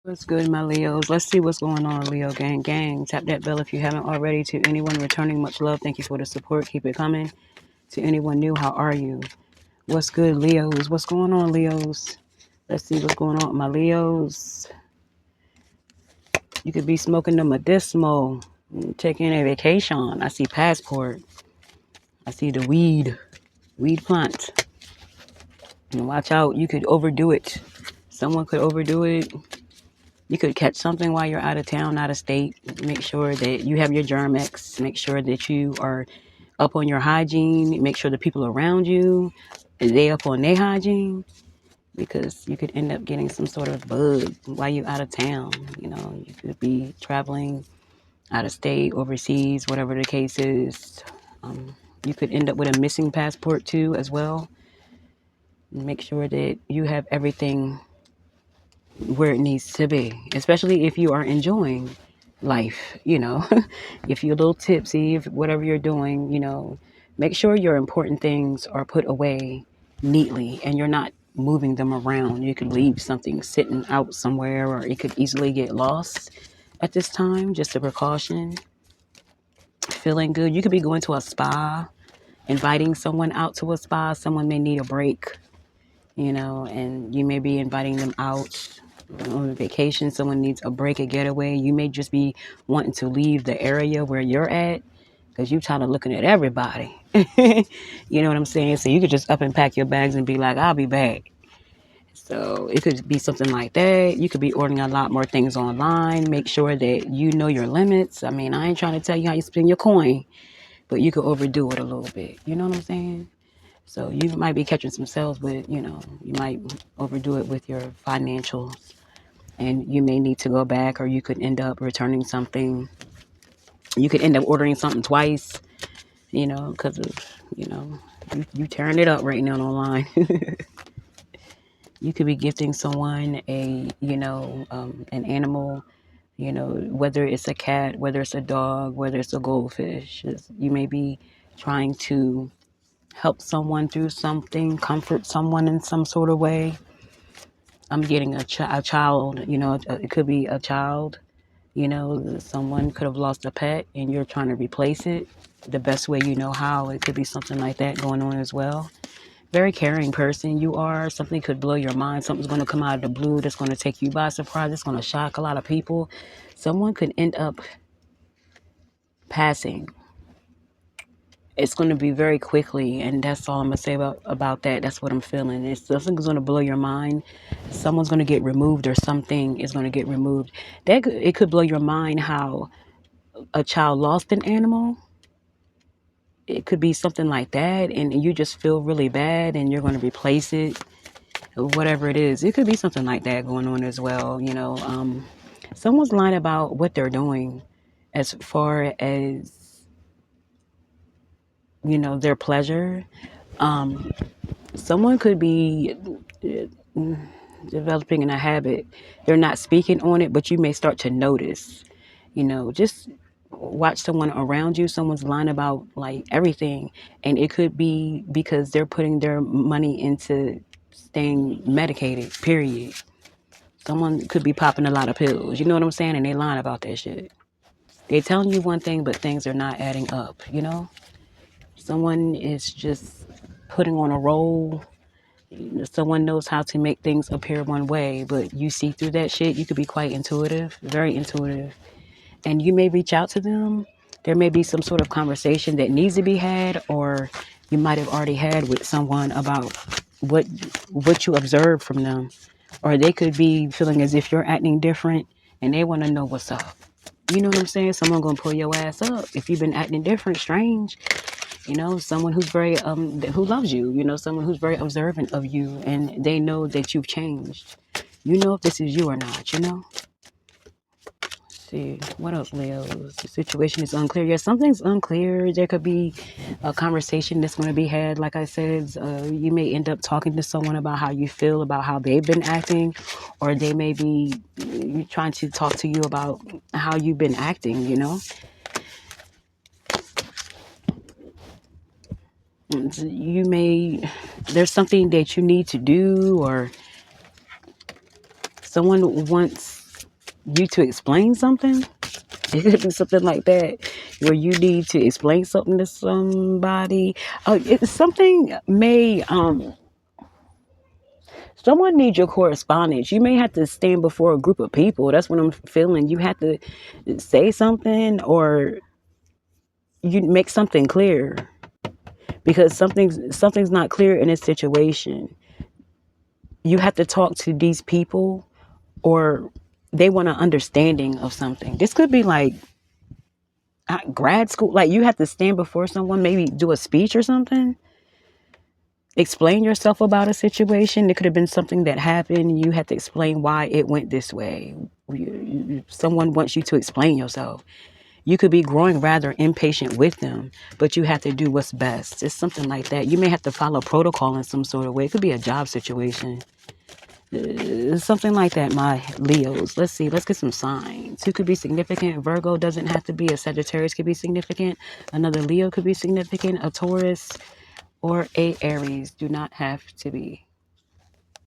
What's good, my Leos? Let's see what's going on, Leo gang. Gang, tap that bell if you haven't already. To anyone returning, much love. Thank you for the support. Keep it coming. To anyone new, how are you? What's good, Leos? What's going on, Leos? Let's see what's going on, my Leos. You could be smoking the medicinal, taking a vacation. I see passport. I see the weed plant. And watch out, you could overdo it. Someone could overdo it. You could catch something while you're out of town, out of state. Make sure that you have your Germ-X. Make sure that you are up on your hygiene. Make sure the people around you, they up on their hygiene. Because you could end up getting some sort of bug while you're out of town. You know, you could be traveling out of state, overseas, whatever the case is. You could end up with a missing passport too, as well. Make sure that you have everything where it needs to be, especially if you are enjoying life, you know. If you're a little tipsy, if whatever you're doing, you know, make sure your important things are put away neatly and you're not moving them around. You could leave something sitting out somewhere or it could easily get lost at this time. Just a precaution. Feeling good. You could be going to a spa, inviting someone out to a spa. Someone may need a break, you know, and you may be inviting them out on vacation. Someone needs a break, a getaway. You may just be wanting to leave the area where you're at because you're tired of looking at everybody. You know what I'm saying? So you could just up and pack your bags and be like, I'll be back. So it could be something like that. You could be ordering a lot more things online. Make sure that you know your limits. I mean, I ain't trying to tell you how you spend your coin, but you could overdo it a little bit. You know what I'm saying? So you might be catching some sales, but you know, you might overdo it with your financials and you may need to go back or you could end up returning something. You could end up ordering something twice, you know, because of, you know, you tearing it up right now online. You could be gifting someone an animal, you know, whether it's a cat, whether it's a dog, whether it's a goldfish. You may be trying to help someone through something, comfort someone in some sort of way. I'm getting a child, you know, it could be a child, you know, someone could have lost a pet and you're trying to replace it the best way you know how. It could be something like that going on as well. Very caring person you are. Something could blow your mind. Something's going to come out of the blue that's going to take you by surprise. It's going to shock a lot of people. Someone could end up passing. It's going to be very quickly, and that's all I'm going to say about that. That's what I'm feeling. It's something's going to blow your mind. Someone's going to get removed, or something is going to get removed. It could blow your mind how a child lost an animal. It could be something like that, and you just feel really bad, and you're going to replace it, whatever it is. It could be something like that going on as well. You know, someone's lying about what they're doing, as far as you know their pleasure. Um, Someone could be developing in a habit. They're not speaking on it, but you may start to notice. You know, just watch someone around you. Someone's lying about like everything, and it could be because they're putting their money into staying medicated. Period. Someone could be popping a lot of pills. You know what I'm saying? And they lying about that shit. They telling you one thing, but things are not adding up. You know, someone is just putting on a role. Someone knows how to make things appear one way, but you see through that shit. You could be quite intuitive, very intuitive, and you may reach out to them. There may be some sort of conversation that needs to be had, or you might have already had with someone about what what you observed from them, or they could be feeling as if you're acting different, and they want to know what's up. You know what I'm saying? Someone gonna pull your ass up if you've been acting different, strange. You know, someone who's very who loves you. You know, someone who's very observant of you, and they know that you've changed. You know if this is you or not. You know. See what else, Leo? The situation is unclear. Yeah, something's unclear. There could be a conversation that's going to be had. Like I said, you may end up talking to someone about how you feel about how they've been acting, or they may be trying to talk to you about how you've been acting. You know, you may there's something that you need to do, or someone wants. you to explain something. It could be something like that where you need to explain something to somebody. It's something may someone needs your correspondence. You may have to stand before a group of people. That's what I'm feeling. You have to say something or you make something clear because something's not clear in this situation. You have to talk to these people or they want an understanding of something. This could be like grad school. Like you have to stand before someone, maybe do a speech or something. Explain yourself about a situation. It could have been something that happened. You had to explain why it went this way. Someone wants you to explain yourself. You could be growing rather impatient with them, but you have to do what's best. It's something like that. You may have to follow protocol in some sort of way. It could be a job situation. Something like that, my Leos. Let's see. Let's get some signs. Who could be significant? Virgo doesn't have to be. A Sagittarius could be significant. Another Leo could be significant. A Taurus or a Aries do not have to be.